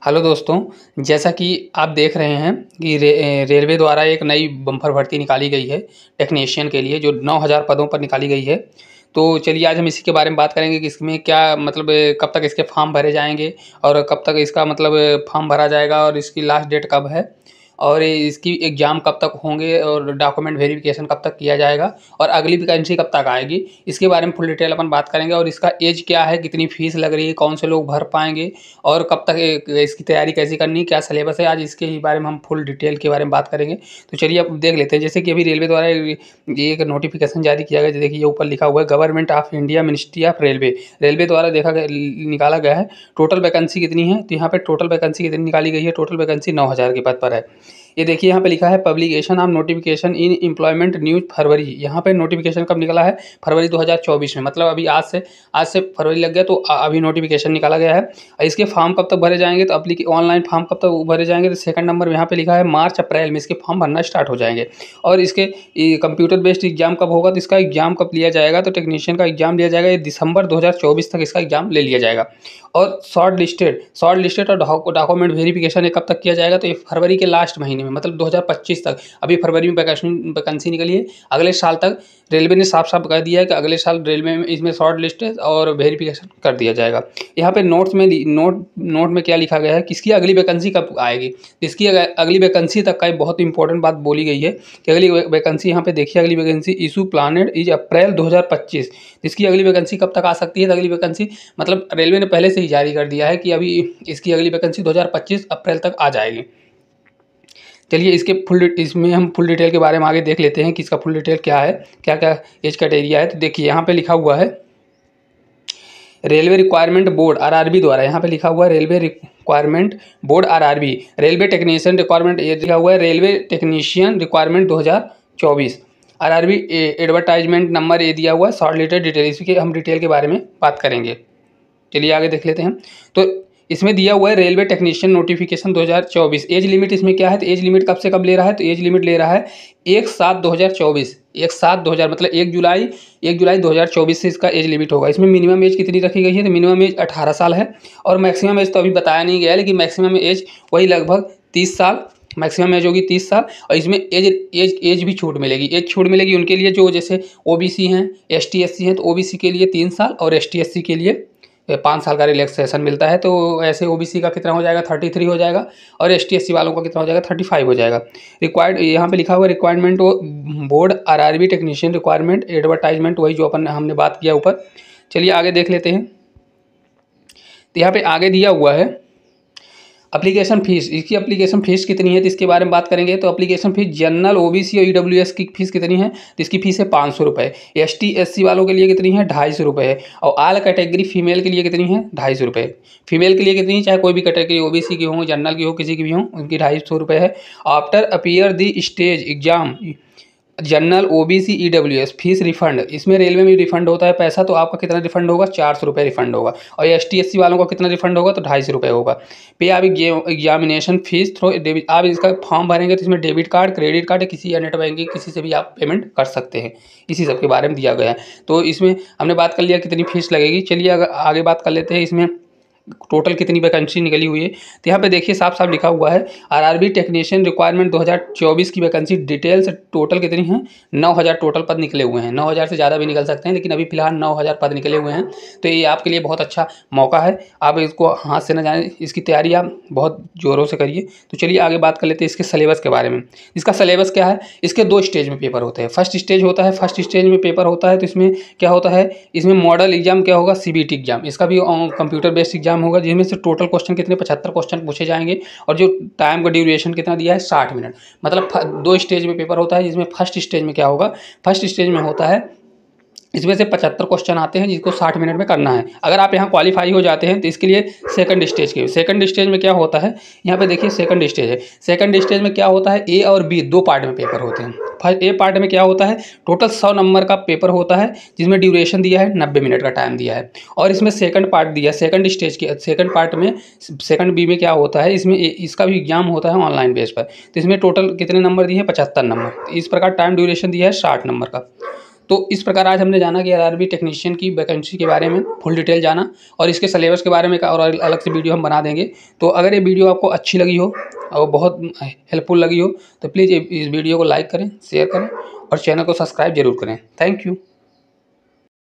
Hello दोस्तों, जैसा कि आप देख रहे हैं कि रेलवे द्वारा एक नई बम्पर भर्ती निकाली गई है टेक्नीशियन के लिए, जो 9000 पदों पर निकाली गई है। तो चलिए आज हम इसी के बारे में बात करेंगे कि इसमें क्या मतलब कब तक इसके फॉर्म भरे जाएंगे और कब तक इसका मतलब फॉर्म भरा जाएगा और इसकी लास्ट डेट कब है और इसकी एग्ज़ाम कब तक होंगे और डॉक्यूमेंट वेरिफिकेशन कब तक किया जाएगा और अगली वैकेंसी कब तक आएगी, इसके बारे में फुल डिटेल अपन बात करेंगे। और इसका एज क्या है, कितनी फ़ीस लग रही है, कौन से लोग भर पाएंगे और कब तक इसकी तैयारी कैसे करनी है, क्या सिलेबस है, आज इसके ही बारे में हम फुल डिटेल के बारे में बात करेंगे। तो चलिए अब देख लेते हैं। जैसे कि अभी रेलवे द्वारा ये एक नोटिफिकेशन जारी किया गया, देखिए ये ऊपर लिखा हुआ है government of India ministry of railway. Railway द्वारा निकाला गया है। टोटल वैकेंसी कितनी है, तो यहाँ पे टोटल वैकेंसी कितनी निकाली गई है, टोटल वैकेंसी 9000 के पद पर है। ये देखिए यहाँ पे लिखा है publication of notification in employment news फरवरी। यहाँ पे नोटिफिकेशन कब निकला है, फरवरी 2024 में, मतलब अभी आज से फरवरी लग गया, तो अभी नोटिफिकेशन निकाला गया है। इसके फॉर्म कब तक भरे जाएंगे, तो ऑनलाइन फॉर्म कब तक भरे जाएंगे, तो सेकंड नंबर यहाँ पे लिखा है मार्च अप्रैल में इसके फॉर्म भरना स्टार्ट हो जाएंगे। और इसके कंप्यूटर बेस्ड एग्जाम कब होगा, तो इसका एग्जाम कब लिया जाएगा, तो टेक्नीशियन का एग्जाम लिया जाएगा, ये दिसंबर 2024 तक इसका एग्जाम ले लिया जाएगा। और शॉर्ट लिस्टेड और डॉक्यूमेंट वेरिफिकेशन कब तक किया जाएगा, तो ये फरवरी के लास्ट महीने में, मतलब 2025 तक। अभी फरवरी में वैकेंसी निकली है, अगले साल तक रेलवे ने साफ साफ कह दिया है कि अगले साल रेलवे में इसमें शॉर्ट लिस्टेड और वेरिफिकेशन कर दिया जाएगा। यहाँ पे नोट में क्या लिखा गया है, किसकी अगली वैकेंसी कब आएगी, इसकी अगली वैकेंसी तक का एक बहुत इंपॉर्टेंट बात बोली गई है कि अगली वैकेंसी, यहाँ पे देखिए अगली वैकेंसी इशू प्लानेड इज अप्रैल 2025। इसकी अगली वैकेंसी कब तक आ सकती है, तो अगली वैकेंसी मतलब रेलवे ने पहले से ही जारी कर दिया है कि अभी इसकी अगली वैकेंसी 2025 अप्रैल तक आ जाएगी। चलिए इसमें हम फुल डिटेल के बारे में आगे देख लेते हैं कि इसका फुल डिटेल क्या है, क्या क्या एज क्राइटेरिया है। तो देखिए यहाँ पे लिखा हुआ है रेलवे रिक्वायरमेंट बोर्ड आरआरबी द्वारा, यहाँ पे लिखा हुआ है railway requirement board RRB, railway technician requirement, ये लिखा हुआ है railway technician requirement 2024 RRB advertisement number ये दिया हुआ है, शॉर्ट लिस्टेड डिटेल, इसकी हम डिटेल के बारे में बात करेंगे। चलिए आगे देख लेते हैं। तो इसमें दिया हुआ है railway technician notification 2024। Age limit इसमें क्या है, तो एज लिमिट कब से कब ले रहा है, तो एज लिमिट ले रहा है 1/7/2024, 1/7/2000 मतलब 1 जुलाई 2024 से इसका एज लिमिट होगा। इसमें मिनिमम एज कितनी रखी गई है, तो मिनिमम एज 18 साल है और मैक्सिमम एज तो अभी बताया नहीं गया है, लेकिन मैक्सिमम एज वही लगभग 30 साल मैक्सिमम एज होगी, 30 साल। और इसमें एज भी छूट मिलेगी, एज छूट मिलेगी उनके लिए जो जैसे ओबीसी हैं, एसटी एससी हैं, तो ओबीसी के लिए 3 साल और एसटी एससी के लिए 5 साल का रिलैक्सेशन मिलता है। तो ऐसे ओबीसी का कितना हो जाएगा, 33 हो जाएगा और एसटी एससी वालों का कितना हो जाएगा, 35 हो जाएगा। रिक्वायर्ड यहाँ पे लिखा हुआ requirement board RRB technician requirement advertisement, वही जो हमने बात किया ऊपर। चलिए आगे देख लेते हैं। तो यहाँ पे आगे दिया हुआ है एप्लीकेशन फ़ीस, इसकी एप्लीकेशन फ़ीस कितनी है, तो इसके बारे में बात करेंगे। तो एप्लीकेशन फ़ीस जनरल ओबीसी और ईडब्ल्यूएस की फ़ीस कितनी है, तो इसकी फ़ीस है 500 रुपये। एसटी एससी वालों के लिए कितनी है, 250 रुपये है। और ऑल कैटेगरी फीमेल के लिए कितनी है, 250 रुपये। फीमेल के लिए कितनी, चाहे कोई भी कैटेगरी ओबीसी की हो, जनरल की हो, किसी की भी हो, उनकी 250 रुपये है। After appear the stage exam general OBC EWS fees refund, इसमें रेलवे में रिफंड होता है पैसा, तो आपका कितना रिफंड होगा, 400 रुपये रिफंड होगा। और एसटी एससी वालों का कितना रिफंड होगा, तो 250 रुपये होगा। पे आप एग्जामिनेशन फीस थ्रो डेबिट, आप इसका फॉर्म भरेंगे तो इसमें डेबिट कार्ड, क्रेडिट कार्ड, किसी या नेट बैंकिंग किसी से भी आप पेमेंट कर सकते हैं, इसी सब के बारे में दिया गया है। तो इसमें हमने बात कर लिया कितनी फीस लगेगी। चलिए अगर आगे बात कर लेते हैं इसमें टोटल कितनी वैकेंसी निकली हुई है। तो यहाँ पे देखिए साफ साफ लिखा हुआ है आरआरबी टेक्नीशियन रिक्वायरमेंट 2024 की वैकेंसी डिटेल्स टोटल कितनी है, 9000 टोटल पद निकले हुए हैं। 9000 से ज़्यादा भी निकल सकते हैं, लेकिन अभी फिलहाल 9000 पद निकले हुए हैं। तो ये आपके लिए बहुत अच्छा मौका है, आप इसको हाथ से न जाएं, इसकी तैयारी आप बहुत ज़ोरों से करिए। तो चलिए आगे बात कर लेते हैं इसके सिलेबस के बारे में। इसका सिलेबस क्या है, इसके 2 स्टेज में पेपर होते हैं। फर्स्ट स्टेज होता है, फर्स्ट स्टेज में पेपर होता है, तो इसमें क्या होता है, इसमें मॉडल एग्जाम क्या होगा, सीबीटी एग्जाम, इसका भी कंप्यूटर बेस्ड एग्जाम होगा, जिसमें से टोटल क्वेश्चन कितने 75 क्वेश्चन पूछे जाएंगे। और जो टाइम का ड्यूरेशन कितना दिया है, 60 मिनट। मतलब 2 स्टेज में पेपर होता है, जिसमें फर्स्ट स्टेज में क्या होगा, फर्स्ट स्टेज में होता है इसमें से 75 क्वेश्चन आते हैं, जिसको 60 मिनट में करना है। अगर आप यहाँ क्वालिफाई हो जाते हैं तो इसके लिए सेकंड स्टेज में क्या होता है, यहाँ पे देखिए सेकंड स्टेज है। सेकंड स्टेज में क्या होता है, ए और बी 2 पार्ट में पेपर होते हैं। फर्स्ट ए पार्ट में क्या होता है, टोटल 100 नंबर का पेपर होता है, जिसमें ड्यूरेशन दिया है 90 मिनट का टाइम दिया है। और इसमें सेकंड पार्ट दिया है, सेकंड स्टेज के सेकंड पार्ट में, सेकंड बी में क्या होता है, इसमें इसका भी एग्जाम होता है ऑनलाइन बेस पर। तो इसमें टोटल कितने नंबर दिए हैं, 75 नंबर। इस प्रकार टाइम ड्यूरेशन दिया है 60 नंबर का। तो इस प्रकार आज हमने जाना कि आरआरबी टेक्नीशियन की वैकेंसी के बारे में फुल डिटेल जाना, और इसके सिलेबस के बारे में और अलग से वीडियो हम बना देंगे। तो अगर ये वीडियो आपको अच्छी लगी हो और बहुत हेल्पफुल लगी हो तो प्लीज़ इस वीडियो को लाइक करें, शेयर करें और चैनल को सब्सक्राइब जरूर करें। Thank you.